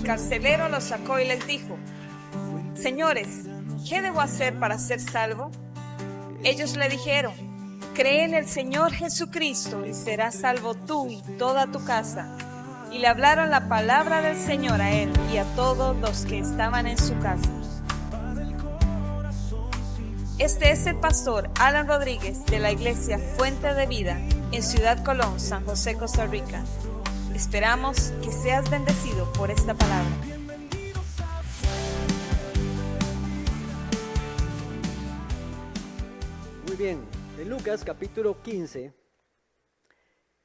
carcelero los sacó y les dijo: Señores, ¿qué debo hacer para ser salvo? Ellos le dijeron: Cree en el Señor Jesucristo y serás salvo tú y toda tu casa. Y le hablaron la palabra del Señor a él y a todos los que estaban en su casa. Este es el pastor Alan Rodríguez de la iglesia Fuente de Vida en Ciudad Colón, San José, Costa Rica. Esperamos que seas bendecido por esta palabra. Muy bien, en Lucas capítulo 15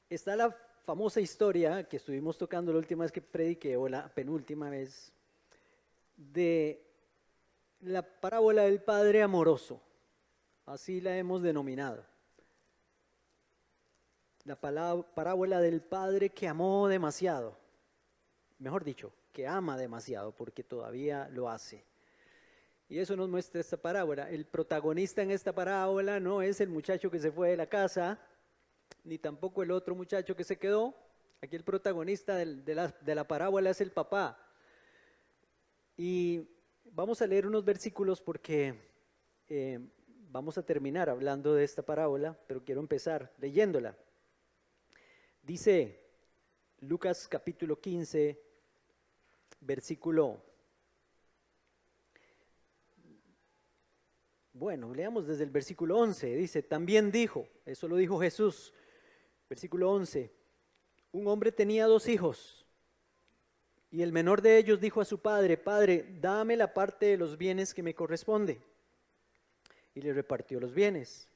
está la famosa historia que estuvimos tocando la última vez que prediqué, o la penúltima vez, de la parábola del Padre amoroso, así la hemos denominado. La parábola del Padre que amó demasiado, mejor dicho, que ama demasiado porque todavía lo hace. Y eso nos muestra esta parábola. El protagonista en esta parábola no es el muchacho que se fue de la casa, ni tampoco el otro muchacho que se quedó. Aquí el protagonista de la parábola es el papá. Y vamos a leer unos versículos porque vamos a terminar hablando de esta parábola, pero quiero empezar leyéndola. Dice Lucas capítulo 15, versículo... Bueno, leamos desde el versículo 11. Dice: también dijo, eso lo dijo Jesús, versículo 11, un hombre tenía 2 hijos, y el menor de ellos dijo a su padre: Padre, dame la parte de los bienes que me corresponde. Y le repartió los bienes.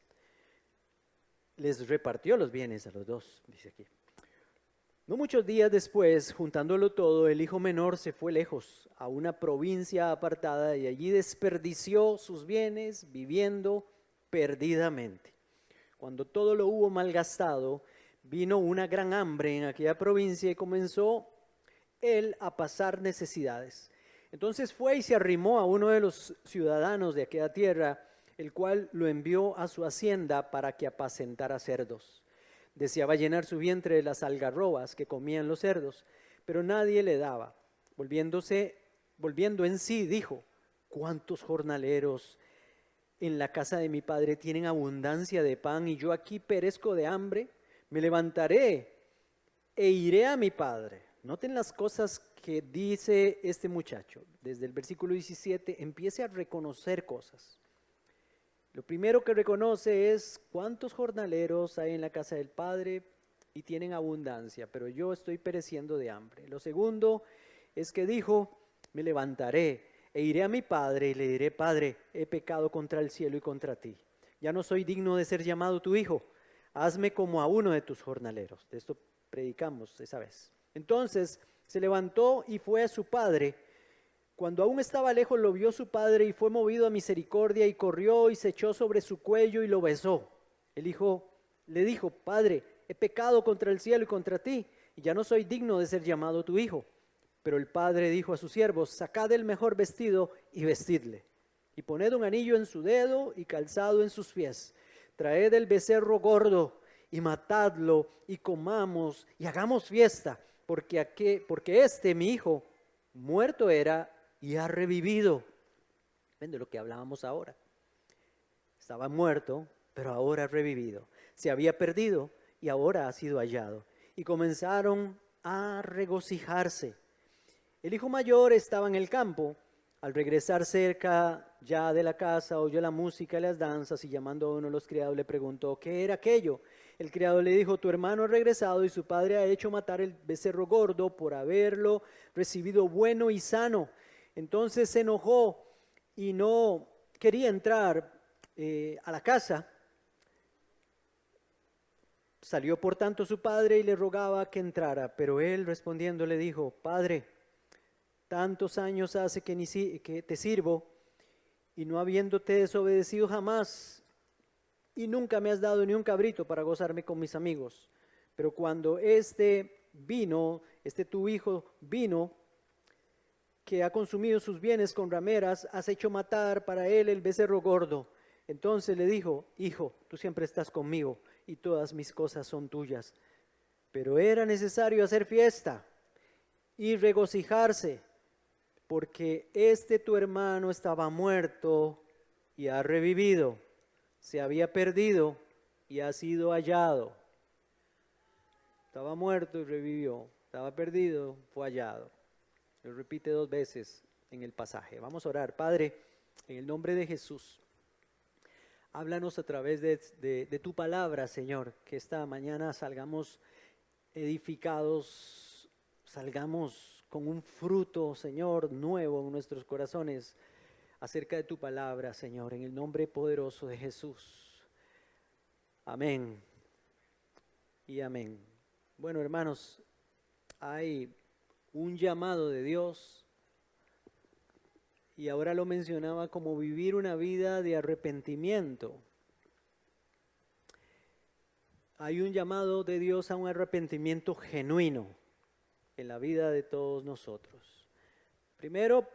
Les repartió los bienes a los 2, dice aquí. No muchos días después, juntándolo todo, el hijo menor se fue lejos, a una provincia apartada, y allí desperdició sus bienes viviendo perdidamente. Cuando todo lo hubo malgastado, vino una gran hambre en aquella provincia y comenzó él a pasar necesidades. Entonces fue y se arrimó a uno de los ciudadanos de aquella tierra, el cual lo envió a su hacienda para que apacentara cerdos. Deseaba llenar su vientre de las algarrobas que comían los cerdos, pero nadie le daba. Volviendo en sí, dijo: ¿cuántos jornaleros en la casa de mi padre tienen abundancia de pan y yo aquí perezco de hambre? Me levantaré e iré a mi padre. Noten las cosas que dice este muchacho. Desde el versículo 17 empiece a reconocer cosas. Lo primero que reconoce es cuántos jornaleros hay en la casa del Padre y tienen abundancia, pero yo estoy pereciendo de hambre. Lo segundo es que dijo: me levantaré e iré a mi padre y le diré: Padre, he pecado contra el cielo y contra ti. Ya no soy digno de ser llamado tu hijo. Hazme como a uno de tus jornaleros. De esto predicamos esa vez. Entonces se levantó y fue a su padre. Cuando aún estaba lejos, lo vio su padre y fue movido a misericordia y corrió y se echó sobre su cuello y lo besó. El hijo le dijo: Padre, he pecado contra el cielo y contra ti, y ya no soy digno de ser llamado tu hijo. Pero el padre dijo a sus siervos: sacad el mejor vestido y vestidle, y poned un anillo en su dedo y calzado en sus pies. Traed el becerro gordo y matadlo y comamos y hagamos fiesta, porque este mi hijo muerto era y ha revivido. ¿Ven de lo que hablábamos ahora? Estaba muerto, pero ahora ha revivido. Se había perdido y ahora ha sido hallado. Y comenzaron a regocijarse. El hijo mayor estaba en el campo. Al regresar cerca ya de la casa, oyó la música y las danzas, y llamando a uno de los criados le preguntó qué era aquello. El criado le dijo: tu hermano ha regresado y su padre ha hecho matar el becerro gordo por haberlo recibido bueno y sano. Entonces se enojó y no quería entrar a la casa. Salió por tanto su padre y le rogaba que entrara, pero él respondiendo le dijo: Padre, tantos años hace que te sirvo y no habiéndote desobedecido jamás, y nunca me has dado ni un cabrito para gozarme con mis amigos. Pero cuando tu hijo vino, que ha consumido sus bienes con rameras, has hecho matar para él el becerro gordo. Entonces le dijo: Hijo, tú siempre estás conmigo y todas mis cosas son tuyas. Pero era necesario hacer fiesta y regocijarse, porque este tu hermano estaba muerto y ha revivido, se había perdido y ha sido hallado. Estaba muerto y revivió, estaba perdido, fue hallado. Lo repite 2 veces en el pasaje. Vamos a orar. Padre, en el nombre de Jesús, háblanos a través de tu palabra, Señor, que esta mañana salgamos edificados, salgamos con un fruto, Señor, nuevo en nuestros corazones acerca de tu palabra, Señor, en el nombre poderoso de Jesús. Amén y amén. Bueno, hermanos, hay un llamado de Dios y ahora lo mencionaba como vivir una vida de arrepentimiento. Hay un llamado de Dios a un arrepentimiento genuino en la vida de todos nosotros. Primero,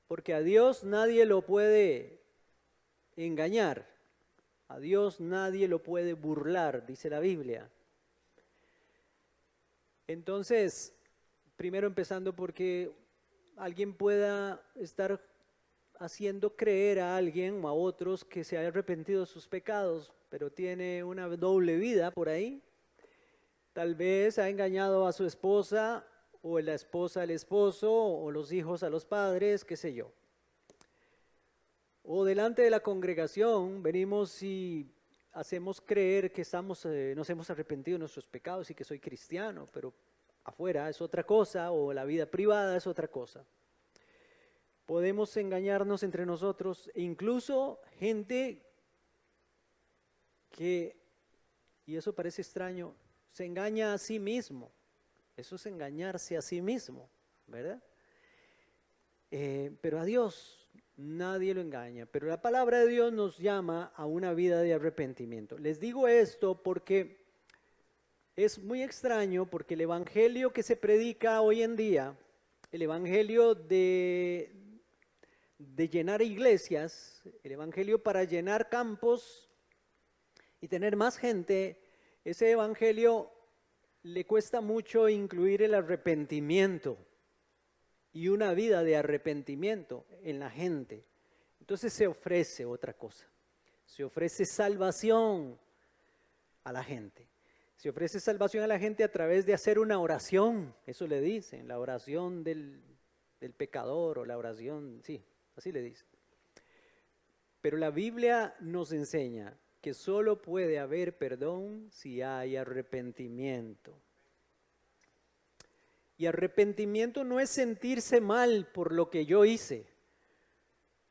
porque a Dios nadie lo puede engañar, a Dios nadie lo puede burlar, dice la Biblia. Entonces, primero empezando porque alguien pueda estar haciendo creer a alguien o a otros que se haya arrepentido de sus pecados, pero tiene una doble vida por ahí. Tal vez ha engañado a su esposa, o la esposa al esposo, o los hijos a los padres, qué sé yo. O delante de la congregación venimos y hacemos creer que nos hemos arrepentido de nuestros pecados y que soy cristiano, pero afuera es otra cosa, o la vida privada es otra cosa. Podemos engañarnos entre nosotros, e incluso gente que, y eso parece extraño, se engaña a sí mismo. Eso es engañarse a sí mismo, ¿verdad? Pero a Dios nadie lo engaña. Pero la palabra de Dios nos llama a una vida de arrepentimiento. Les digo esto porque es muy extraño, porque el evangelio que se predica hoy en día, el evangelio de llenar iglesias, el evangelio para llenar campos y tener más gente, ese evangelio le cuesta mucho incluir el arrepentimiento y una vida de arrepentimiento en la gente. Entonces se ofrece otra cosa, se ofrece salvación a la gente. Se ofrece salvación a la gente a través de hacer una oración, eso le dicen, la oración del pecador o la oración, sí, así le dicen. Pero la Biblia nos enseña que solo puede haber perdón si hay arrepentimiento. Y arrepentimiento no es sentirse mal por lo que yo hice.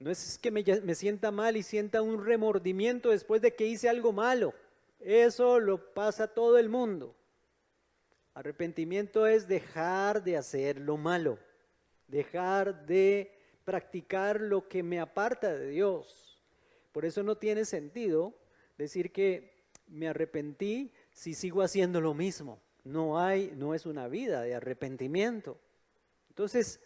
No es que me sienta mal y sienta un remordimiento después de que hice algo malo. Eso lo pasa todo el mundo. Arrepentimiento es dejar de hacer lo malo, dejar de practicar lo que me aparta de Dios. Por eso no tiene sentido decir que me arrepentí si sigo haciendo lo mismo. No es una vida de arrepentimiento. Entonces,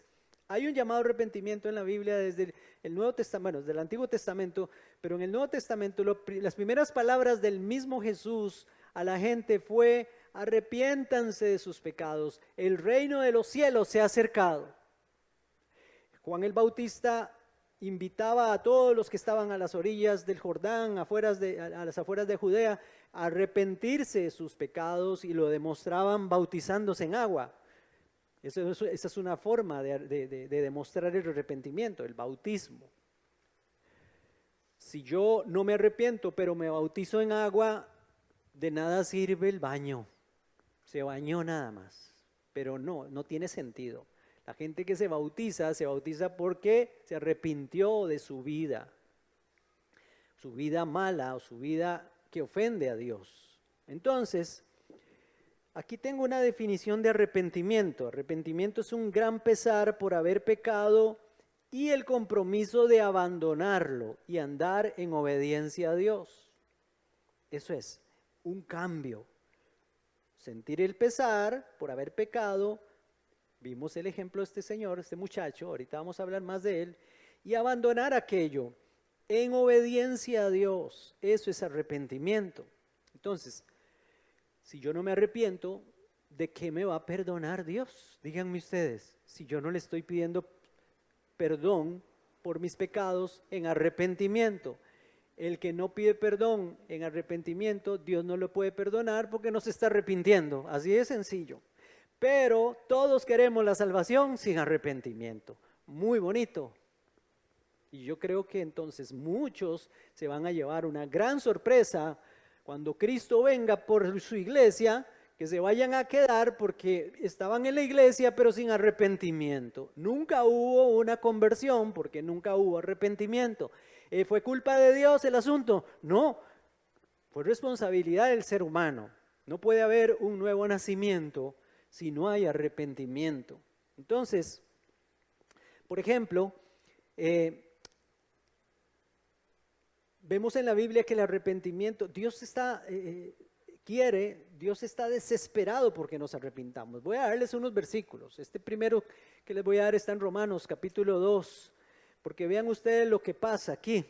hay un llamado arrepentimiento en la Biblia desde el Nuevo Testamento, desde el Antiguo Testamento, pero en el Nuevo Testamento las primeras palabras del mismo Jesús a la gente fue: arrepiéntanse de sus pecados, el reino de los cielos se ha acercado. Juan el Bautista invitaba a todos los que estaban a las orillas del Jordán, a las afueras de Judea, a arrepentirse de sus pecados, y lo demostraban bautizándose en agua. Esa es una forma de demostrar el arrepentimiento, el bautismo. Si yo no me arrepiento, pero me bautizo en agua, de nada sirve el baño. Se bañó nada más, pero no tiene sentido. La gente que se bautiza porque se arrepintió de su vida mala o su vida que ofende a Dios. Entonces, aquí tengo una definición de arrepentimiento. Arrepentimiento es un gran pesar por haber pecado y el compromiso de abandonarlo y andar en obediencia a Dios. Eso es un cambio. Sentir el pesar por haber pecado. Vimos el ejemplo de este señor, este muchacho, ahorita vamos a hablar más de él, y abandonar aquello en obediencia a Dios. Eso es arrepentimiento. Entonces, si yo no me arrepiento, ¿de qué me va a perdonar Dios? Díganme ustedes, si yo no le estoy pidiendo perdón por mis pecados en arrepentimiento. El que no pide perdón en arrepentimiento, Dios no lo puede perdonar porque no se está arrepintiendo. Así de sencillo. Pero todos queremos la salvación sin arrepentimiento. Muy bonito. Y yo creo que entonces muchos se van a llevar una gran sorpresa cuando Cristo venga por su iglesia, que se vayan a quedar porque estaban en la iglesia pero sin arrepentimiento. Nunca hubo una conversión porque nunca hubo arrepentimiento. ¿Fue culpa de Dios el asunto? No, fue responsabilidad del ser humano. No puede haber un nuevo nacimiento si no hay arrepentimiento. Entonces, por ejemplo, vemos en la Biblia que el arrepentimiento, Dios está desesperado porque nos arrepintamos. Voy a darles unos versículos. Este primero que les voy a dar está en Romanos capítulo 2, porque vean ustedes lo que pasa aquí.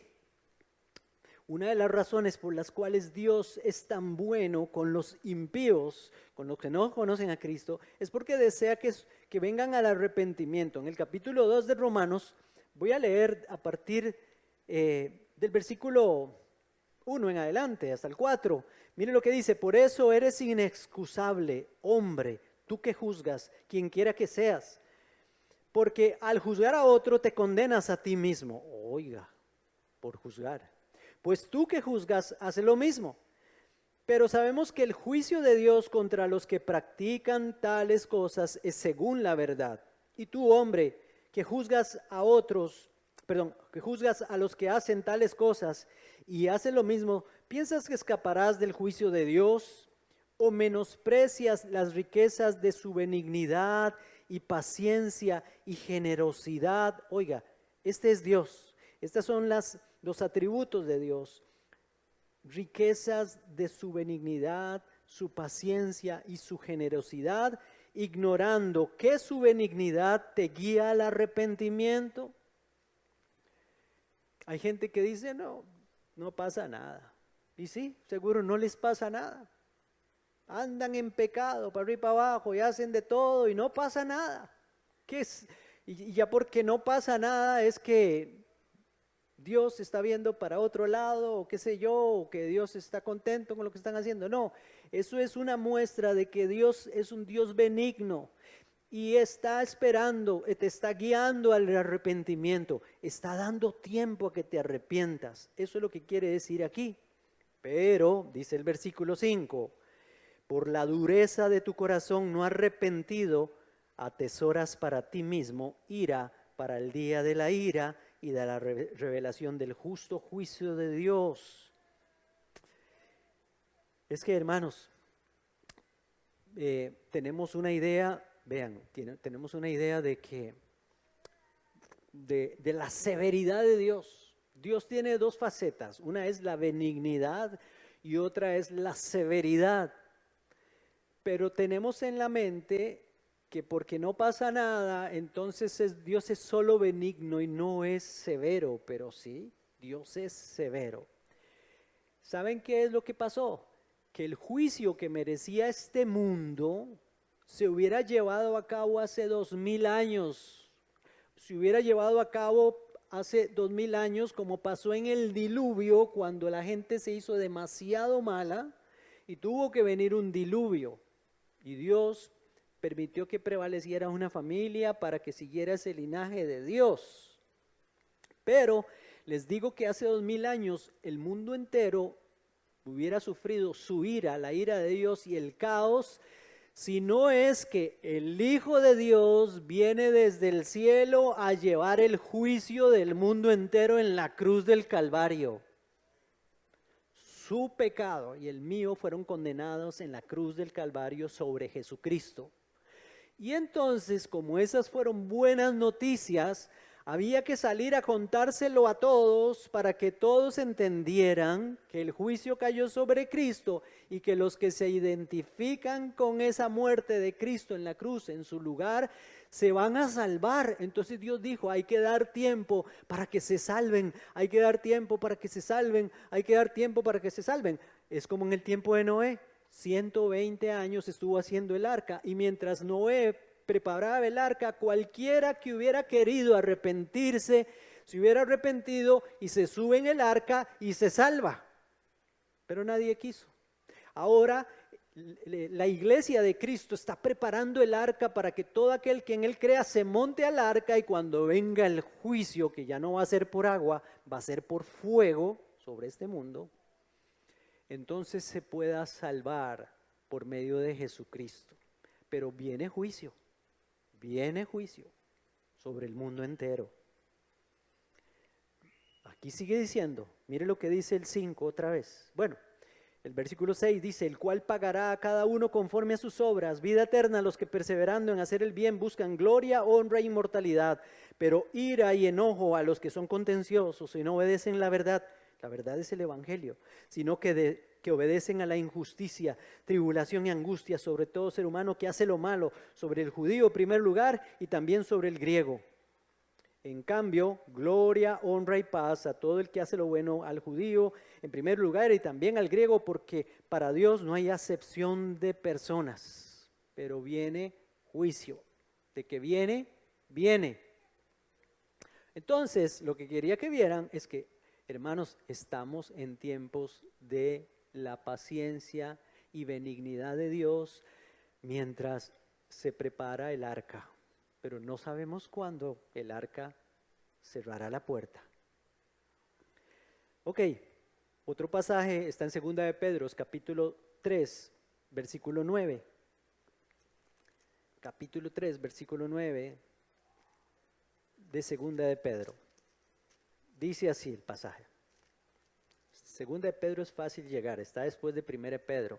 Una de las razones por las cuales Dios es tan bueno con los impíos, con los que no conocen a Cristo, es porque desea que vengan al arrepentimiento. En el capítulo 2 de Romanos, voy a leer a partir del versículo 1 en adelante, hasta el 4. Miren lo que dice: por eso eres inexcusable, hombre, tú que juzgas, quien quiera que seas, porque al juzgar a otro te condenas a ti mismo. Oiga, por juzgar. Pues tú que juzgas, haces lo mismo. Pero sabemos que el juicio de Dios contra los que practican tales cosas es según la verdad. Y tú, hombre, que juzgas a otros, que juzgas a los que hacen tales cosas y haces lo mismo, ¿piensas que escaparás del juicio de Dios? ¿O menosprecias las riquezas de su benignidad y paciencia y generosidad? Oiga, este es Dios. Estos son los atributos de Dios. Riquezas de su benignidad, su paciencia y su generosidad, ignorando que su benignidad te guía al arrepentimiento. Hay gente que dice, no pasa nada. Y sí, seguro no les pasa nada. Andan en pecado para arriba y para abajo y hacen de todo y no pasa nada. Y ya porque no pasa nada es que Dios está viendo para otro lado, o qué sé yo, o que Dios está contento con lo que están haciendo. No, eso es una muestra de que Dios es un Dios benigno y está esperando, te está guiando al arrepentimiento, está dando tiempo a que te arrepientas. Eso es lo que quiere decir aquí. Pero, dice el versículo 5, por la dureza de tu corazón no arrepentido, atesoras para ti mismo ira para el día de la ira y de la revelación del justo juicio de Dios. Es que, hermanos, tenemos una idea, tenemos una idea de que de la severidad de Dios. Dios tiene dos facetas, una es la benignidad y otra es la severidad. Pero tenemos en la mente que porque no pasa nada, entonces Dios es solo benigno y no es severo, pero sí, Dios es severo. ¿Saben qué es lo que pasó? Que el juicio que merecía este mundo se hubiera llevado a cabo hace 2000 años, se hubiera llevado a cabo hace 2000 años, como pasó en el diluvio, cuando la gente se hizo demasiado mala y tuvo que venir un diluvio, y Dios permitió que prevaleciera una familia para que siguiera ese linaje de Dios. Pero les digo que hace 2000 años el mundo entero hubiera sufrido su ira, la ira de Dios y el caos, si no es que el Hijo de Dios viene desde el cielo a llevar el juicio del mundo entero en la cruz del Calvario. Su pecado y el mío fueron condenados en la cruz del Calvario sobre Jesucristo. Y entonces, como esas fueron buenas noticias, había que salir a contárselo a todos para que todos entendieran que el juicio cayó sobre Cristo y que los que se identifican con esa muerte de Cristo en la cruz, en su lugar, se van a salvar. Entonces Dios dijo, hay que dar tiempo para que se salven, hay que dar tiempo para que se salven, hay que dar tiempo para que se salven. Es como en el tiempo de Noé. 120 años estuvo haciendo el arca y mientras Noé preparaba el arca, cualquiera que hubiera querido arrepentirse, se hubiera arrepentido y se sube en el arca y se salva. Pero nadie quiso. Ahora la iglesia de Cristo está preparando el arca para que todo aquel que en él crea se monte al arca, y cuando venga el juicio, que ya no va a ser por agua, va a ser por fuego sobre este mundo, entonces se pueda salvar por medio de Jesucristo. Pero viene juicio sobre el mundo entero. Aquí sigue diciendo, mire lo que dice el 5 otra vez. Bueno, el versículo 6 dice, el cual pagará a cada uno conforme a sus obras, vida eterna a los que perseverando en hacer el bien buscan gloria, honra e inmortalidad, pero ira y enojo a los que son contenciosos y no obedecen la verdad. La verdad es el evangelio, sino que obedecen a la injusticia, tribulación y angustia sobre todo ser humano que hace lo malo, sobre el judío en primer lugar y también sobre el griego. En cambio, gloria, honra y paz a todo el que hace lo bueno, al judío en primer lugar y también al griego, porque para Dios no hay acepción de personas, pero viene juicio. De que viene, viene. Entonces, lo que quería que vieran es que, hermanos, estamos en tiempos de la paciencia y benignidad de Dios mientras se prepara el arca. Pero no sabemos cuándo el arca cerrará la puerta. Ok, otro pasaje está en 2 de Pedro, capítulo 3, versículo 9. Capítulo 3, versículo 9 de 2 de Pedro. Dice así el pasaje. 2 de Pedro es fácil llegar, está después de 1 de Pedro.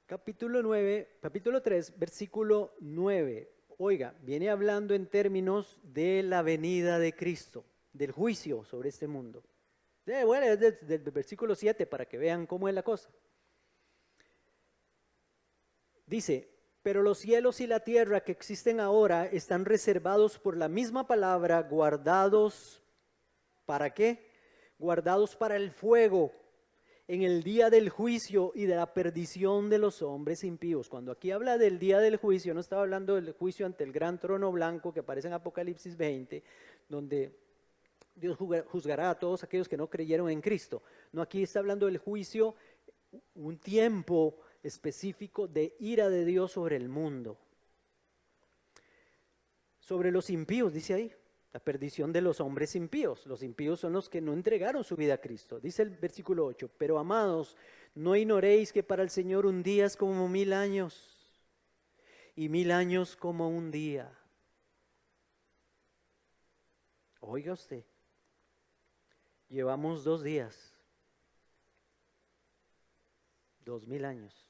Capítulo 3, versículo 9. Oiga, viene hablando en términos de la venida de Cristo, del juicio sobre este mundo. Bueno, es del versículo 7 para que vean cómo es la cosa. Dice, pero los cielos y la tierra que existen ahora están reservados por la misma palabra, guardados, ¿para qué? Guardados para el fuego, en el día del juicio y de la perdición de los hombres impíos. Cuando aquí habla del día del juicio, no estaba hablando del juicio ante el gran trono blanco que aparece en Apocalipsis 20, donde Dios juzgará a todos aquellos que no creyeron en Cristo. No, aquí está hablando del juicio, un tiempo específico de ira de Dios sobre el mundo. Sobre los impíos, dice ahí. La perdición de los hombres impíos. Los impíos son los que no entregaron su vida a Cristo. Dice el versículo 8, pero amados, no ignoréis que para el Señor un día es como 1000 años y 1000 años como un día. Oiga usted, llevamos 2 días, 2000 años.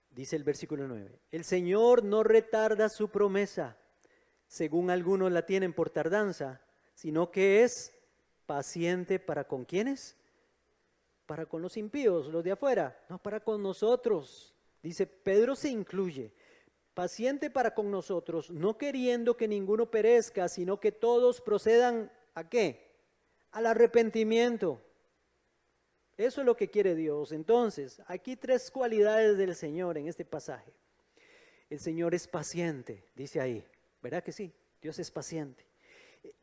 Dice el versículo 9, el Señor no retarda su promesa, según algunos la tienen por tardanza, sino que es paciente para ¿con quiénes? Para con los impíos, los de afuera, no para con nosotros. Dice, Pedro se incluye, paciente para con nosotros, no queriendo que ninguno perezca, sino que todos procedan ¿a qué? Al arrepentimiento. Eso es lo que quiere Dios. Entonces, aquí 3 cualidades del Señor en este pasaje. El Señor es paciente, dice ahí. ¿Verdad que sí? Dios es paciente.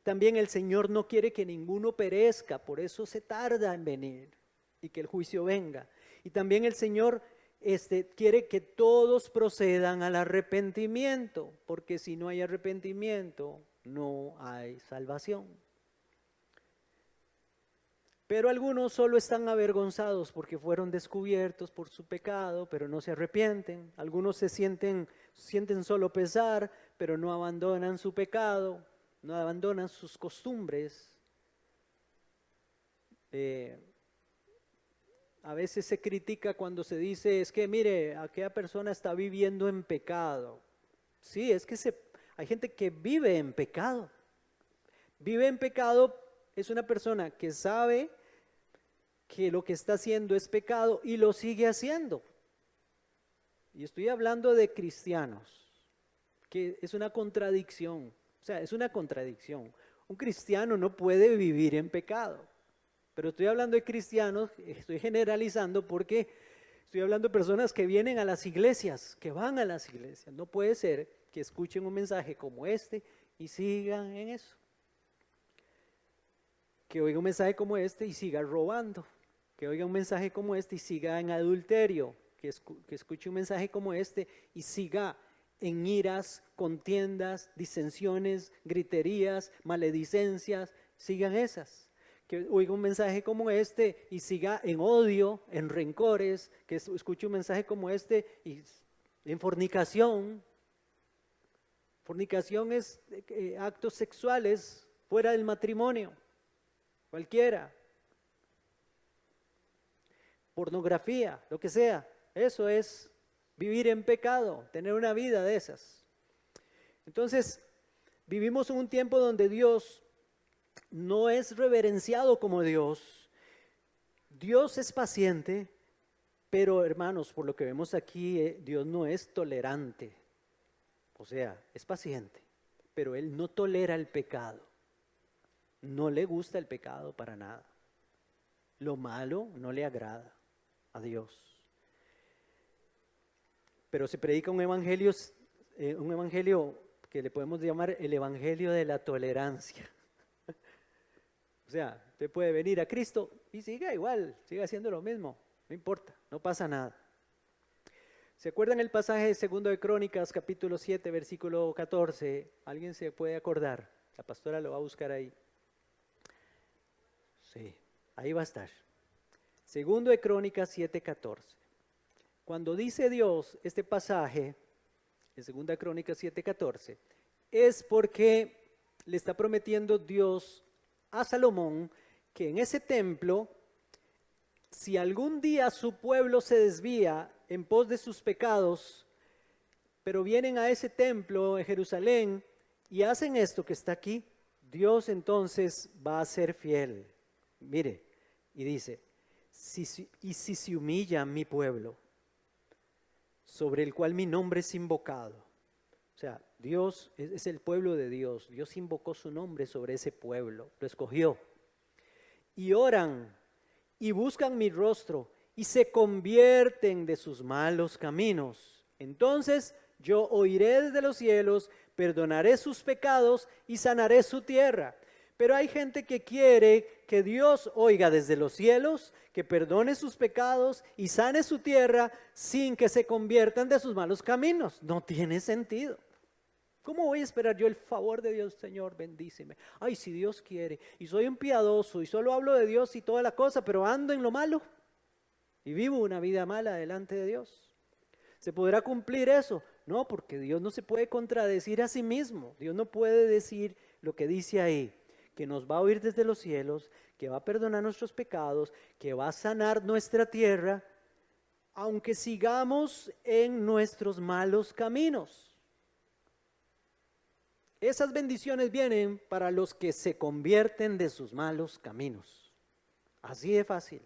También el Señor no quiere que ninguno perezca, por eso se tarda en venir y que el juicio venga. Y también el Señor quiere que todos procedan al arrepentimiento, porque si no hay arrepentimiento, no hay salvación. Pero algunos solo están avergonzados porque fueron descubiertos por su pecado, pero no se arrepienten. Algunos sienten solo pesar, pero no abandonan su pecado, no abandonan sus costumbres. A veces se critica cuando se dice, es que mire, aquella persona está viviendo en pecado. Sí, es que hay gente que vive en pecado. Vive en pecado. Es una persona que sabe que lo que está haciendo es pecado y lo sigue haciendo. Y estoy hablando de cristianos, que es una contradicción. O sea, es una contradicción. Un cristiano no puede vivir en pecado. Pero estoy hablando de cristianos, estoy generalizando porque Estoy hablando de personas que vienen a las iglesias, que van a las iglesias. No puede ser que escuchen un mensaje como este y sigan en eso. Que oiga un mensaje como este y siga robando. Que oiga un mensaje como este y siga en adulterio. Que escuche un mensaje como este y siga en iras, contiendas, disensiones, griterías, maledicencias. Sigan esas. Que oiga un mensaje como este y siga en odio, en rencores. Que escuche un mensaje como este y en fornicación. Fornicación es actos sexuales fuera del matrimonio. Cualquiera. Pornografía, lo que sea. Eso es vivir en pecado, tener una vida de esas. Entonces, vivimos en un tiempo donde Dios no es reverenciado como Dios. Dios es paciente, pero hermanos, por lo que vemos aquí, Dios no es tolerante. O sea, es paciente, pero Él no tolera el pecado. No le gusta el pecado para nada. Lo malo no le agrada a Dios. Pero se predica un evangelio que le podemos llamar el evangelio de la tolerancia. O sea, usted puede venir a Cristo y siga igual, siga haciendo lo mismo, no importa, no pasa nada. ¿Se acuerdan el pasaje de 2 de Crónicas, capítulo 7, versículo 14? ¿Alguien se puede acordar? La pastora lo va a buscar ahí. Sí, ahí va a estar. 2 de Crónicas 7, 14. Cuando dice Dios este pasaje, en 2 de Crónicas 7, 14, es porque le está prometiendo Dios a Salomón que en ese templo, si algún día su pueblo se desvía en pos de sus pecados, pero vienen a ese templo en Jerusalén y hacen esto que está aquí, Dios entonces va a ser fiel. Mire, y dice, si se humilla mi pueblo, sobre el cual mi nombre es invocado. O sea, Dios es el pueblo de Dios. Dios invocó su nombre sobre ese pueblo, lo escogió. Y oran y buscan mi rostro y se convierten de sus malos caminos. Entonces yo oiré desde los cielos, perdonaré sus pecados y sanaré su tierra. Pero hay gente que quiere que Dios oiga desde los cielos, que perdone sus pecados y sane su tierra sin que se conviertan de sus malos caminos. No tiene sentido. ¿Cómo voy a esperar yo el favor de Dios? Señor, bendíceme. Ay, si Dios quiere, y soy un piadoso, y solo hablo de Dios y toda la cosa, pero ando en lo malo, y vivo una vida mala delante de Dios. ¿Se podrá cumplir eso? No, porque Dios no se puede contradecir a sí mismo. Dios no puede decir lo que dice ahí, que nos va a oír desde los cielos, que va a perdonar nuestros pecados, que va a sanar nuestra tierra, aunque sigamos en nuestros malos caminos. Esas bendiciones vienen para los que se convierten de sus malos caminos. Así de fácil.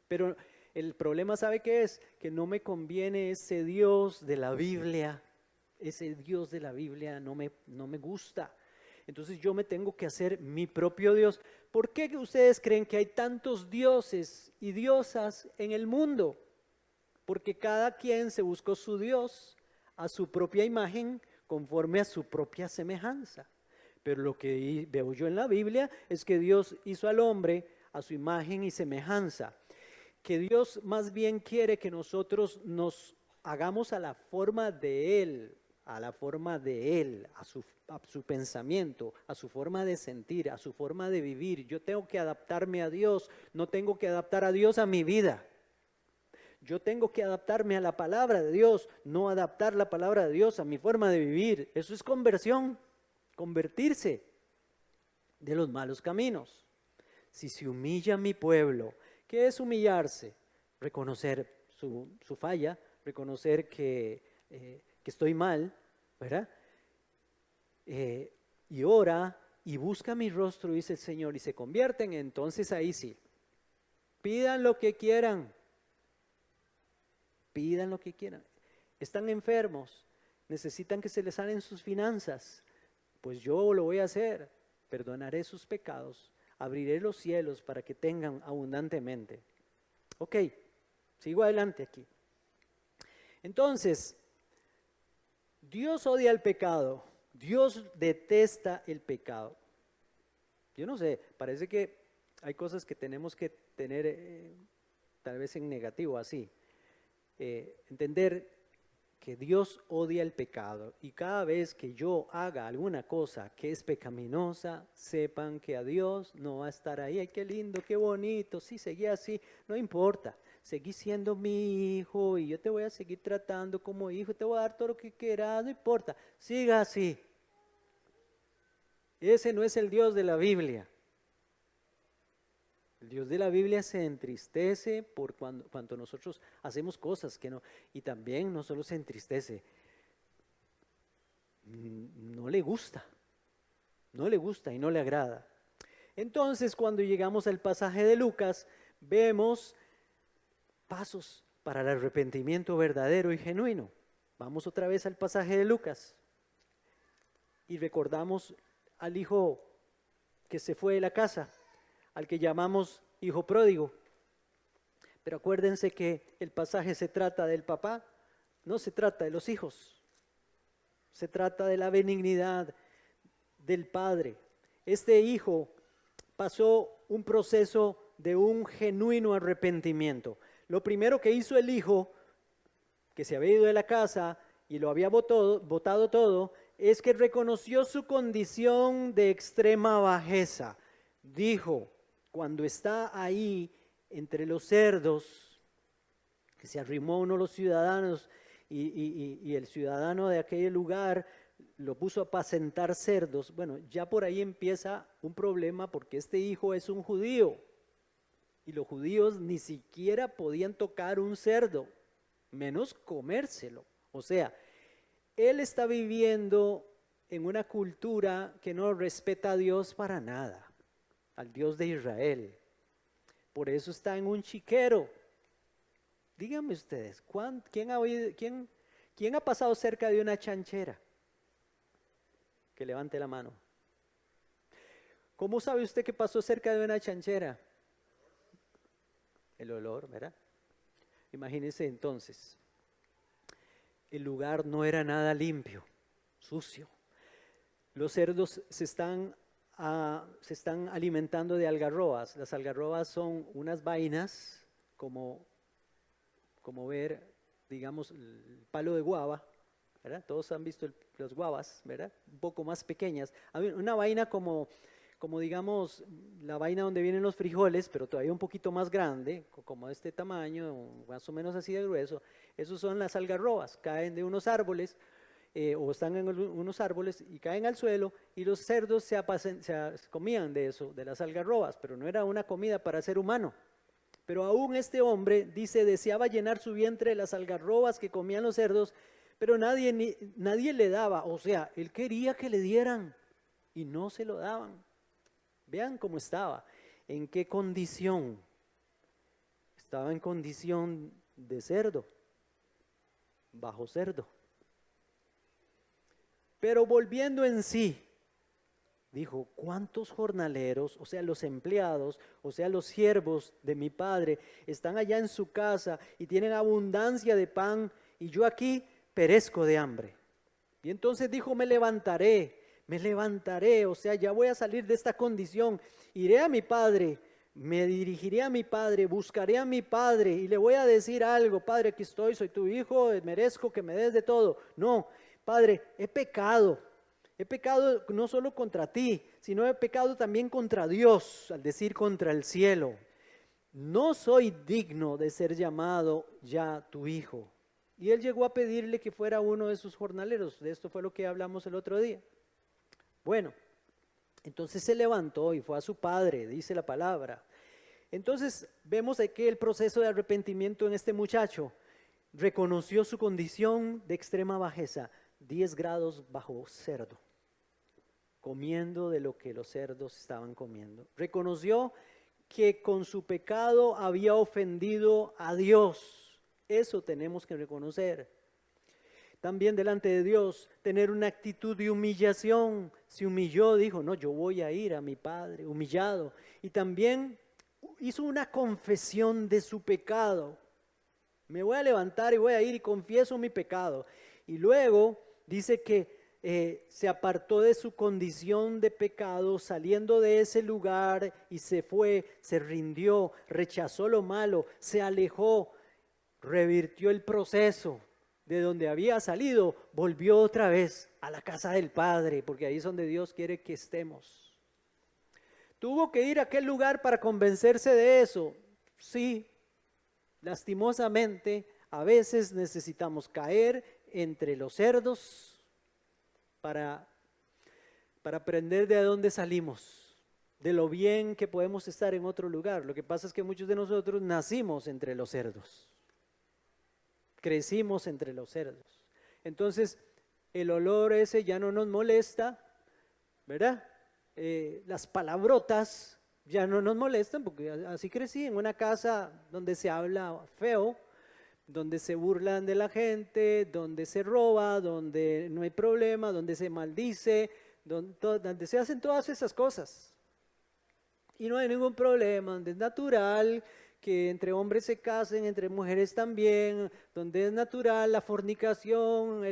Pero el problema, ¿sabe qué es? Que no me conviene ese Dios de la Biblia. Ese Dios de la Biblia no me gusta. Entonces yo me tengo que hacer mi propio Dios. ¿Por qué ustedes creen que hay tantos dioses y diosas en el mundo? Porque cada quien se buscó su Dios a su propia imagen, conforme a su propia semejanza. Pero lo que veo yo en la Biblia es que Dios hizo al hombre a su imagen y semejanza. Que Dios más bien quiere que nosotros nos hagamos a la forma de Él, a la forma de Él, a su pensamiento, a su forma de sentir, a su forma de vivir. Yo tengo que adaptarme a Dios, no tengo que adaptar a Dios a mi vida. Yo tengo que adaptarme a la palabra de Dios, no adaptar la palabra de Dios a mi forma de vivir. Eso es conversión, convertirse de los malos caminos. Si se humilla mi pueblo, ¿qué es humillarse? Reconocer su falla, reconocer que estoy mal, ¿verdad? Y ora y busca mi rostro, dice el Señor, y se convierten, entonces ahí sí. Pidan lo que quieran. Pidan lo que quieran. Están enfermos, necesitan que se les sanen sus finanzas. Pues yo lo voy a hacer. Perdonaré sus pecados, abriré los cielos para que tengan abundantemente. Ok, Sigo adelante aquí. Entonces, Dios odia el pecado. Dios detesta el pecado. Yo no sé, parece que hay cosas que tenemos que tener tal vez en negativo así. Entender que Dios odia el pecado y cada vez que yo haga alguna cosa que es pecaminosa, sepan que a Dios no va a estar ahí. Ay, qué lindo, qué bonito, sí, seguí así, no importa. Seguí siendo mi hijo y yo te voy a seguir tratando como hijo, te voy a dar todo lo que quieras, no importa, siga así. Ese no es el Dios de la Biblia. El Dios de la Biblia se entristece por cuando nosotros hacemos cosas que no, y también no solo se entristece, no le gusta y no le agrada. Entonces, cuando llegamos al pasaje de Lucas, vemos pasos para el arrepentimiento verdadero y genuino. Vamos otra vez al pasaje de Lucas y recordamos al hijo que se fue de la casa, al que llamamos hijo pródigo. Pero acuérdense que el pasaje se trata del papá, no se trata de los hijos. Se trata de la benignidad del padre. Este hijo pasó un proceso de un genuino arrepentimiento. Lo primero que hizo el hijo, que se había ido de la casa y lo había botado todo, es que reconoció su condición de extrema bajeza. Dijo, cuando está ahí entre los cerdos, que se arrimó uno de los ciudadanos y el ciudadano de aquel lugar lo puso a apacentar cerdos, bueno, ya por ahí empieza un problema porque este hijo es un judío y los judíos ni siquiera podían tocar un cerdo, menos comérselo. O sea, él está viviendo en una cultura que no respeta a Dios para nada, al Dios de Israel. Por eso está en un chiquero. Díganme ustedes, ¿quién ha pasado cerca de una chanchera? Que levante la mano. ¿Cómo sabe usted que pasó cerca de una chanchera? El olor, ¿verdad? Imagínense entonces, el lugar no era nada limpio, sucio. Los cerdos se están alimentando de algarrobas. Las algarrobas son unas vainas como ver, digamos, el palo de guava, ¿verdad? Todos han visto las guavas, ¿verdad? Un poco más pequeñas. Una vaina como digamos, la vaina donde vienen los frijoles, pero todavía un poquito más grande, como de este tamaño, más o menos así de grueso. Esos son las algarrobas, caen de unos árboles, o están en unos árboles y caen al suelo, y los cerdos se comían de eso, de las algarrobas, pero no era una comida para ser humano. Pero aún este hombre, dice, deseaba llenar su vientre de las algarrobas que comían los cerdos, pero nadie le daba. O sea, él quería que le dieran y no se lo daban. Vean cómo estaba, en qué condición. Estaba en condición de cerdo, bajo cerdo. Pero volviendo en sí, dijo, ¿cuántos jornaleros, o sea, los empleados, o sea, los siervos de mi padre, están allá en su casa y tienen abundancia de pan y yo aquí perezco de hambre? Y entonces dijo, me levantaré, o sea, ya voy a salir de esta condición, iré a mi padre, me dirigiré a mi padre, buscaré a mi padre y le voy a decir algo, padre, aquí estoy, soy tu hijo, merezco que me des de todo. No, padre, he pecado no solo contra ti, sino he pecado también contra Dios, al decir contra el cielo. No soy digno de ser llamado ya tu hijo. Y él llegó a pedirle que fuera uno de sus jornaleros. De esto fue lo que hablamos el otro día. Bueno, entonces se levantó y fue a su padre, dice la palabra. Entonces vemos aquí el proceso de arrepentimiento en este muchacho. Reconoció su condición de extrema bajeza, 10 grados bajo cerdo, comiendo de lo que los cerdos estaban comiendo. Reconoció que con su pecado había ofendido a Dios. Eso tenemos que reconocer. También delante de Dios, tener una actitud de humillación. Se humilló, dijo, no, yo voy a ir a mi padre, humillado. Y también hizo una confesión de su pecado. Me voy a levantar y voy a ir y confieso mi pecado. Y luego dice que se apartó de su condición de pecado, saliendo de ese lugar y se fue, se rindió, rechazó lo malo, se alejó, revirtió el proceso de donde había salido, volvió otra vez a la casa del Padre, porque ahí es donde Dios quiere que estemos. ¿Tuvo que ir a aquel lugar para convencerse de eso? Sí, lastimosamente, a veces necesitamos caer entre los cerdos para aprender de dónde salimos, de lo bien que podemos estar en otro lugar. Lo que pasa es que muchos de nosotros nacimos entre los cerdos, crecimos entre los cerdos. Entonces, el olor ese ya no nos molesta, ¿verdad? Las palabrotas ya no nos molestan, porque así crecí en una casa donde se habla feo, donde se burlan de la gente, donde se roba, donde no hay problema, donde se maldice, donde se hacen todas esas cosas. Y no hay ningún problema, donde es natural que entre hombres se casen, entre mujeres también, donde es natural la fornicación,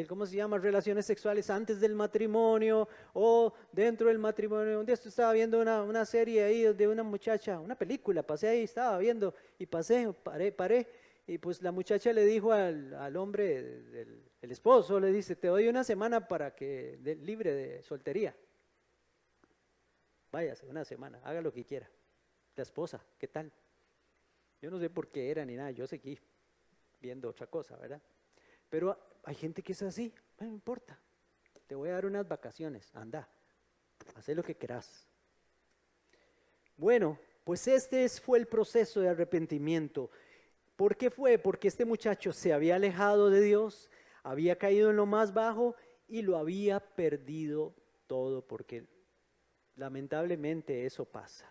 ¿cómo se llama? Relaciones sexuales antes del matrimonio o dentro del matrimonio. Un día estaba viendo una serie ahí de una muchacha, una película, pasé ahí, estaba viendo y paré. Y pues la muchacha le dijo al hombre, el esposo, le dice, te doy una semana para que libre de soltería. Váyase, una semana, haga lo que quiera. La esposa, ¿qué tal? Yo no sé por qué era ni nada, yo seguí viendo otra cosa, ¿verdad? Pero hay gente que es así, no importa, te voy a dar unas vacaciones, anda, haz lo que querás. Bueno, pues fue el proceso de arrepentimiento. ¿Por qué fue? Porque este muchacho se había alejado de Dios, había caído en lo más bajo y lo había perdido todo, porque lamentablemente eso pasa.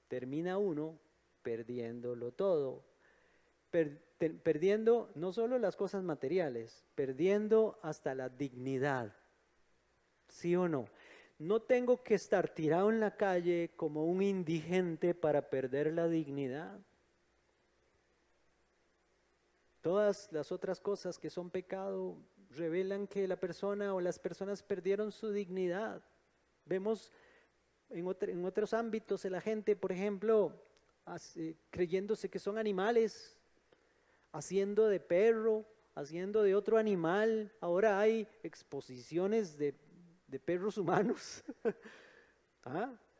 Termina uno perdiéndolo todo, perdiendo no solo las cosas materiales, perdiendo hasta la dignidad. ¿Sí o no? No tengo que estar tirado en la calle como un indigente para perder la dignidad. Todas las otras cosas que son pecado revelan que la persona o las personas perdieron su dignidad. Vemos en otros ámbitos la gente, por ejemplo, creyéndose que son animales, haciendo de perro, haciendo de otro animal. Ahora hay exposiciones de perros humanos,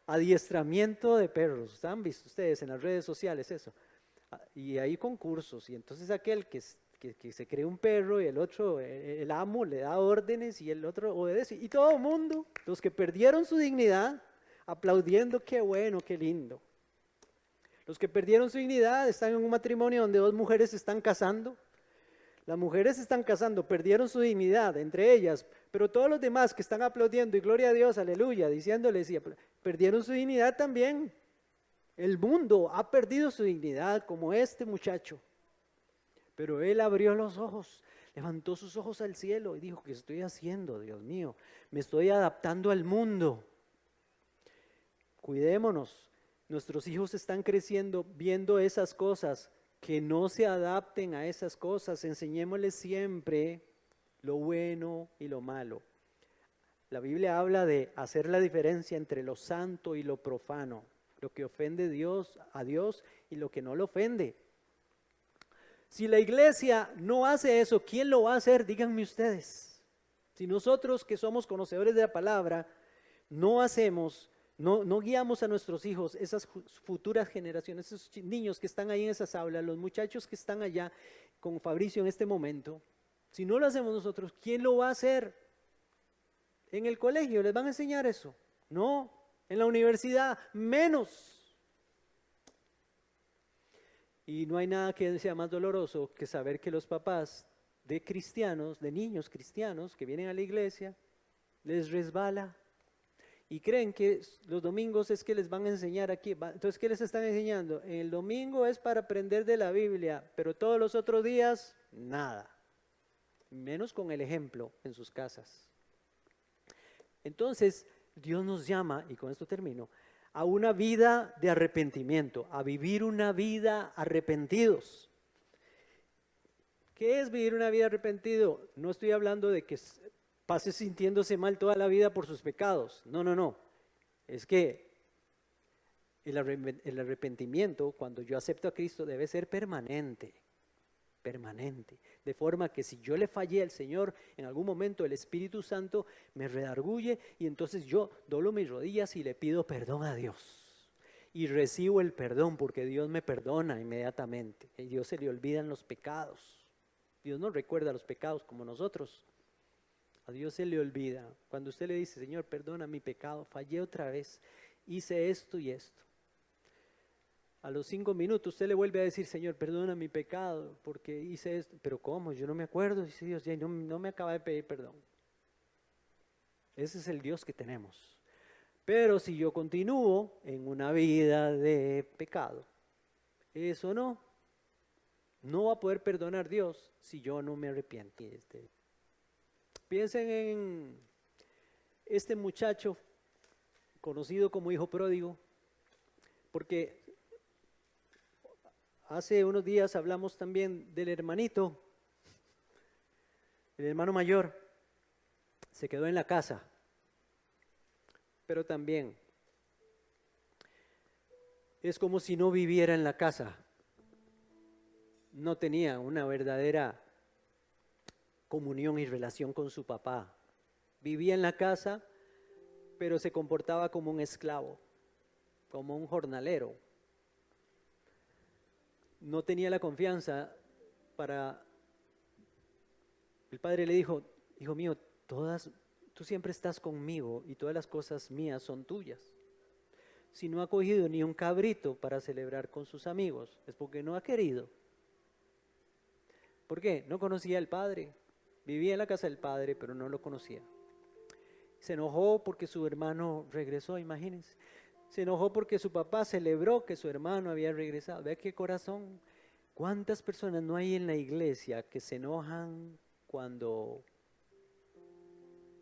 adiestramiento de perros. ¿Han visto ustedes en las redes sociales eso? Y hay concursos, y entonces aquel que se cree un perro y el otro, el amo, le da órdenes y el otro obedece. Y todo el mundo, los que perdieron su dignidad, aplaudiendo, qué bueno, qué lindo. Los que perdieron su dignidad están en un matrimonio donde dos mujeres se están casando. Las mujeres se están casando, perdieron su dignidad entre ellas, pero todos los demás que están aplaudiendo y gloria a Dios, aleluya, diciéndoles, perdieron su dignidad también. El mundo ha perdido su dignidad como este muchacho, pero él abrió los ojos, levantó sus ojos al cielo y dijo, ¿qué estoy haciendo, Dios mío? Me estoy adaptando al mundo. Cuidémonos, nuestros hijos están creciendo viendo esas cosas, que no se adapten a esas cosas, enseñémosles siempre lo bueno y lo malo. La Biblia habla de hacer la diferencia entre lo santo y lo profano, lo que ofende a Dios y lo que no lo ofende. Si la iglesia no hace eso, ¿quién lo va a hacer? Díganme ustedes. Si nosotros que somos conocedores de la palabra no hacemos, no guiamos a nuestros hijos, esas futuras generaciones, esos niños que están ahí en esas aulas, los muchachos que están allá con Fabricio en este momento, si no lo hacemos nosotros, ¿quién lo va a hacer? En el colegio les van a enseñar eso, no. En la universidad, menos. Y no hay nada que sea más doloroso que saber que los papás de cristianos, de niños cristianos que vienen a la iglesia, les resbala y creen que los domingos es que les van a enseñar aquí. Entonces, ¿qué les están enseñando? El domingo es para aprender de la Biblia, pero todos los otros días, nada. Menos con el ejemplo en sus casas. Entonces, Dios nos llama, y con esto termino, a una vida de arrepentimiento, a vivir una vida arrepentidos. ¿Qué es vivir una vida arrepentido? No estoy hablando de que pase sintiéndose mal toda la vida por sus pecados. No, no, no. Es que el arrepentimiento, cuando yo acepto a Cristo, debe ser permanente. Permanente. De forma que si yo le fallé al Señor, en algún momento el Espíritu Santo me redarguye y entonces yo doblo mis rodillas y le pido perdón a Dios. Y recibo el perdón porque Dios me perdona inmediatamente. A Dios se le olvidan los pecados. Dios no recuerda los pecados como nosotros. A Dios se le olvida. Cuando usted le dice, Señor, perdona mi pecado, fallé otra vez, hice esto y esto. A los 5 minutos usted le vuelve a decir, Señor, perdona mi pecado porque hice esto. Pero ¿cómo? Yo no me acuerdo. Dice Dios, ya no me acaba de pedir perdón. Ese es el Dios que tenemos. Pero si yo continúo en una vida de pecado, eso no va a poder perdonar Dios si yo no me arrepiento. Piensen en este muchacho conocido como hijo pródigo, porque hace unos días hablamos también del hermanito, el hermano mayor, se quedó en la casa, pero también es como si no viviera en la casa. No tenía una verdadera comunión y relación con su papá. Vivía en la casa, pero se comportaba como un esclavo, como un jornalero. No tenía la confianza para... El padre le dijo, hijo mío, tú siempre estás conmigo y todas las cosas mías son tuyas. Si no ha cogido ni un cabrito para celebrar con sus amigos, es porque no ha querido. ¿Por qué? No conocía al padre. Vivía en la casa del padre, pero no lo conocía. Se enojó porque su hermano regresó, imagínense. Se enojó porque su papá celebró que su hermano había regresado. Vea qué corazón. ¿Cuántas personas no hay en la iglesia que se enojan cuando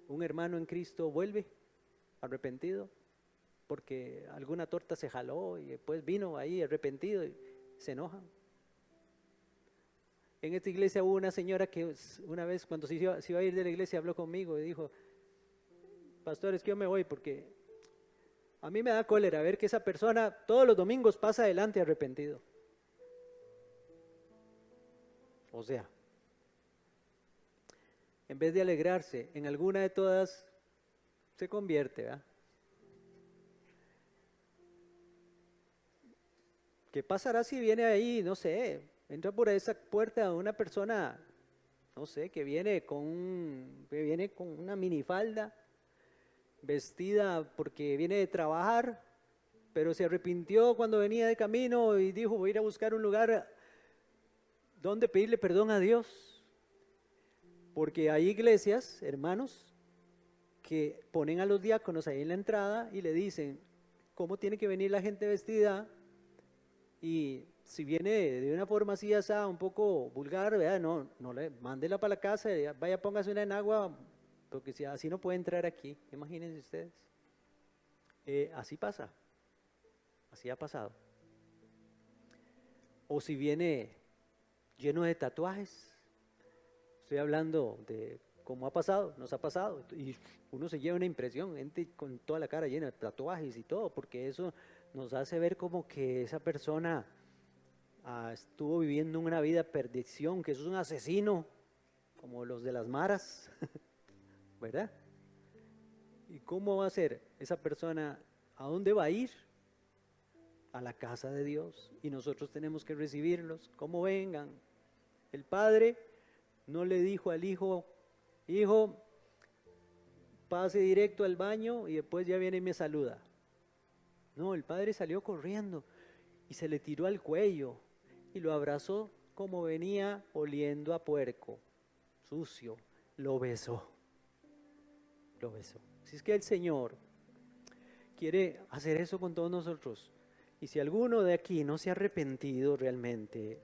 un hermano en Cristo vuelve arrepentido? Porque alguna torta se jaló y después vino ahí arrepentido y se enojan. En esta iglesia hubo una señora que una vez cuando se iba a ir de la iglesia habló conmigo y dijo, pastor, es que yo me voy porque a mí me da cólera ver que esa persona todos los domingos pasa adelante arrepentido. O sea, en vez de alegrarse, en alguna de todas se convierte, ¿verdad? ¿Qué pasará si viene ahí, no sé, entra por esa puerta una persona, no sé, que viene con una minifalda, vestida porque viene de trabajar, pero se arrepintió cuando venía de camino y dijo, voy a ir a buscar un lugar donde pedirle perdón a Dios? Porque hay iglesias, hermanos, que ponen a los diáconos ahí en la entrada y le dicen cómo tiene que venir la gente vestida, y si viene de una forma así, así un poco vulgar, ¿verdad? No le mándela para la casa, vaya, póngase una en agua, porque si así no puede entrar aquí. Imagínense ustedes. Así pasa, así ha pasado. O si viene lleno de tatuajes, estoy hablando de cómo ha pasado, nos ha pasado, y uno se lleva una impresión, gente con toda la cara llena de tatuajes y todo, porque eso nos hace ver como que esa persona estuvo viviendo una vida de perdición, que eso es un asesino, como los de las maras, ¿verdad? ¿Y cómo va a ser esa persona? ¿A dónde va a ir? A la casa de Dios, y nosotros tenemos que recibirlos como vengan. El padre no le dijo al hijo, hijo, pase directo al baño y después ya viene y me saluda. No, el padre salió corriendo y se le tiró al cuello y lo abrazó como venía oliendo a puerco, sucio, lo besó. Lo besó. Así es que el Señor quiere hacer eso con todos nosotros. Y si alguno de aquí no se ha arrepentido realmente,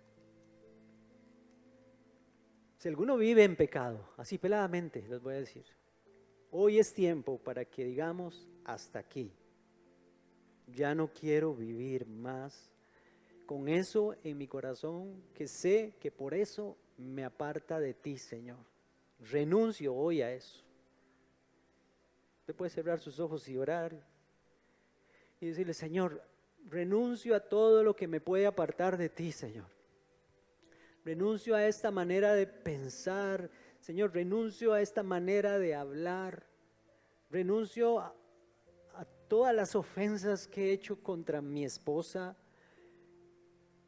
si alguno vive en pecado, así peladamente les voy a decir, hoy es tiempo para que digamos hasta aquí. Ya no quiero vivir más con eso en mi corazón, que sé que por eso me aparta de ti, Señor. Renuncio hoy a eso. Usted puede cerrar sus ojos y orar y decirle: Señor, renuncio a todo lo que me puede apartar de ti, Señor. Renuncio a esta manera de pensar, Señor, renuncio a esta manera de hablar. Renuncio a todas las ofensas que he hecho contra mi esposa,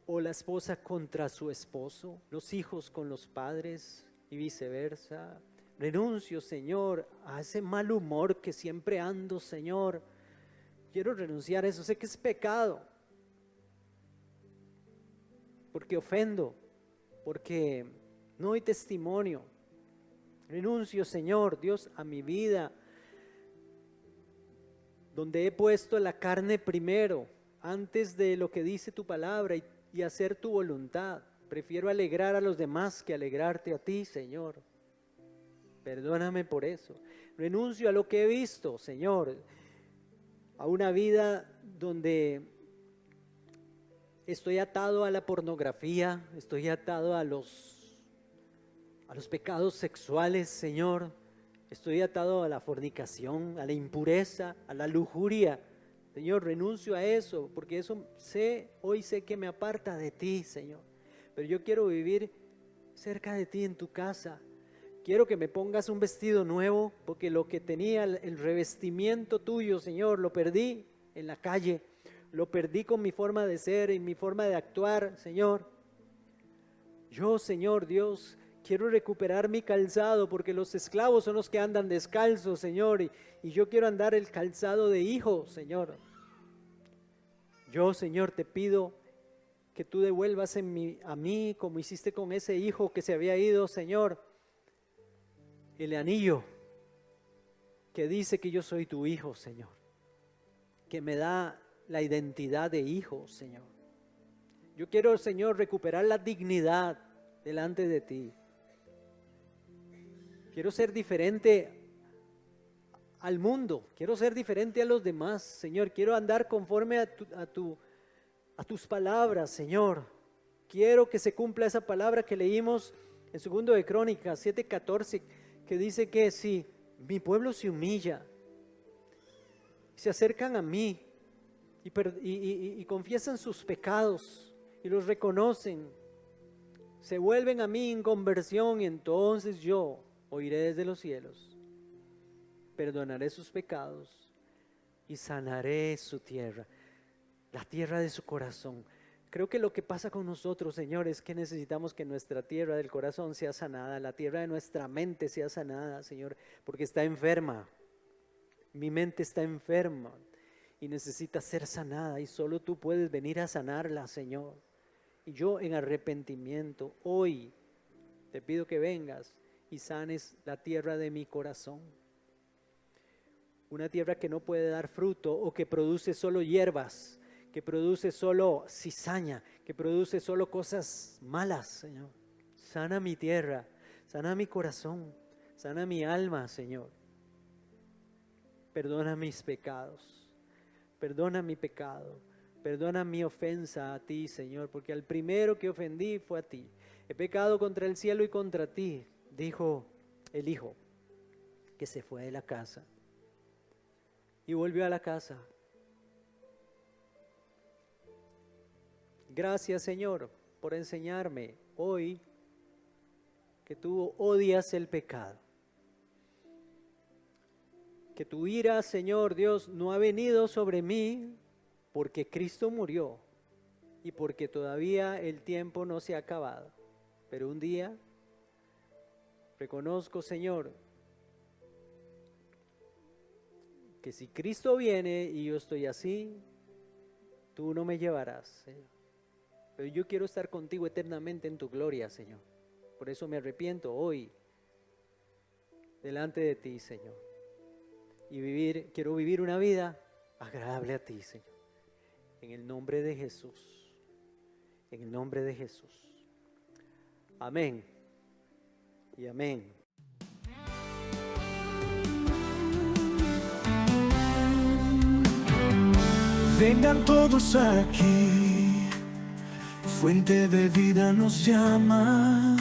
o la esposa contra su esposo, los hijos con los padres y viceversa. Renuncio, Señor, a ese mal humor que siempre ando, Señor. Quiero renunciar a eso. Sé que es pecado, porque ofendo, porque no doy testimonio. Renuncio, Señor, Dios, a mi vida, donde he puesto la carne primero, antes de lo que dice tu palabra y hacer tu voluntad. Prefiero alegrar a los demás que alegrarte a ti, Señor. Perdóname por eso. Renuncio a lo que he visto, Señor, a una vida donde estoy atado a la pornografía, estoy atado a los pecados sexuales, Señor. Estoy atado a la fornicación, a la impureza, a la lujuria. Señor, renuncio a eso, porque eso hoy sé que me aparta de ti, Señor. Pero yo quiero vivir cerca de ti en tu casa. Quiero que me pongas un vestido nuevo, porque lo que tenía, el revestimiento tuyo, Señor, lo perdí en la calle. Lo perdí con mi forma de ser y mi forma de actuar, Señor. Yo, Señor Dios, quiero recuperar mi calzado, porque los esclavos son los que andan descalzos, Señor, y yo quiero andar el calzado de hijo, Señor. Yo, Señor, te pido que tú devuelvas a mí, como hiciste con ese hijo que se había ido, Señor, el anillo que dice que yo soy tu hijo, Señor, que me da la identidad de hijo, Señor. Yo quiero, Señor, recuperar la dignidad delante de ti. Quiero ser diferente al mundo, quiero ser diferente a los demás, Señor. Quiero andar conforme a tus palabras, Señor. Quiero que se cumpla esa palabra que leímos en 2 de Crónicas 7:14, que dice que si mi pueblo se humilla, se acercan a mí y confiesan sus pecados y los reconocen, se vuelven a mí en conversión, y entonces yo oiré desde los cielos, perdonaré sus pecados y sanaré su tierra, la tierra de su corazón. Creo que lo que pasa con nosotros, Señor, es que necesitamos que nuestra tierra del corazón sea sanada, la tierra de nuestra mente sea sanada, Señor, porque está enferma. Mi mente está enferma y necesita ser sanada, y solo tú puedes venir a sanarla, Señor. Y yo, en arrepentimiento, hoy te pido que vengas y sanes la tierra de mi corazón. Una tierra que no puede dar fruto, o que produce solo hierbas, que produce solo cizaña, que produce solo cosas malas, Señor. Sana mi tierra, sana mi corazón, sana mi alma, Señor. Perdona mis pecados, perdona mi pecado, perdona mi ofensa a ti, Señor, porque al primero que ofendí fue a ti. He pecado contra el cielo y contra ti, dijo el hijo que se fue de la casa y volvió a la casa. Gracias, Señor, por enseñarme hoy que tú odias el pecado, que tu ira, Señor Dios, no ha venido sobre mí porque Cristo murió y porque todavía el tiempo no se ha acabado. Pero un día reconozco, Señor, que si Cristo viene y yo estoy así, tú no me llevarás, Señor. Pero yo quiero estar contigo eternamente en tu gloria, Señor. Por eso me arrepiento hoy delante de ti, Señor. Y quiero vivir una vida agradable a ti, Señor. En el nombre de Jesús. En el nombre de Jesús. Amén. Y amén. Vengan todos aquí, fuente de vida nos llama.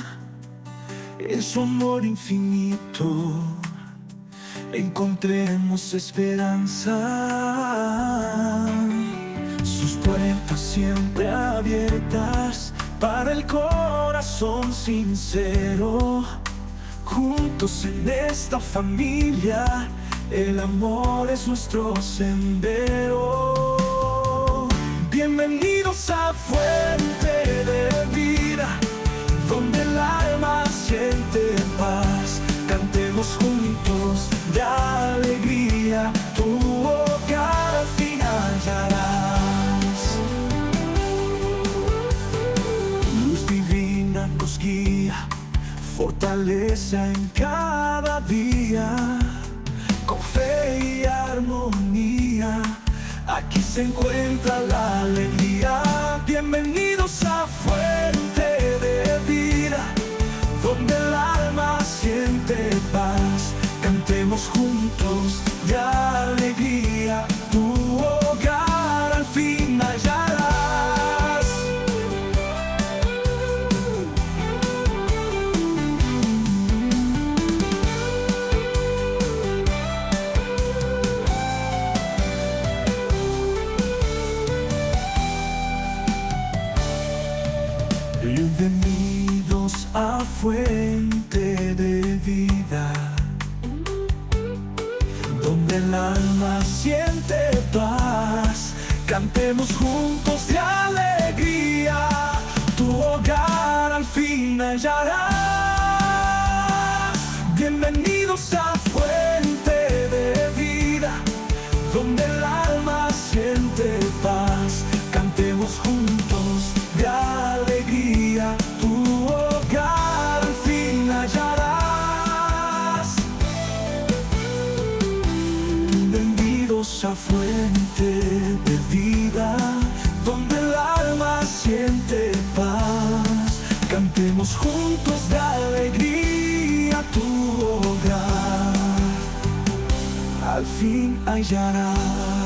en su amor infinito encontremos esperanza. Sus puertas siempre abiertas para el corazón sincero. Juntos en esta familia, el amor es nuestro sendero. Bienvenidos a Fuente de Vida, donde el alma siente paz. Cantemos juntos de alegría, tu hogar al fin hallarás. Luz divina nos guía, fortaleza en cada día. Con fe y armonía, aquí se encuentra la alegría. Bienvenidos a Fuente de Vida, donde el alma siente paz. Cantemos juntos de alegría, tu hogar al fin hallarás. Bienvenidos a Fuente de Vida, donde el alma siente paz. Cantemos juntos de alegría, tu hogar al fin hallarás. Bienvenidos a Fuente de Vida, donde el alma siente paz. Cantemos juntos de alegría, tu hogar al fin hallarás. Bienvenidos a Fuente de Vida, donde el alma siente paz. Cantemos juntos de alegría, tu hogar al fin hallarás.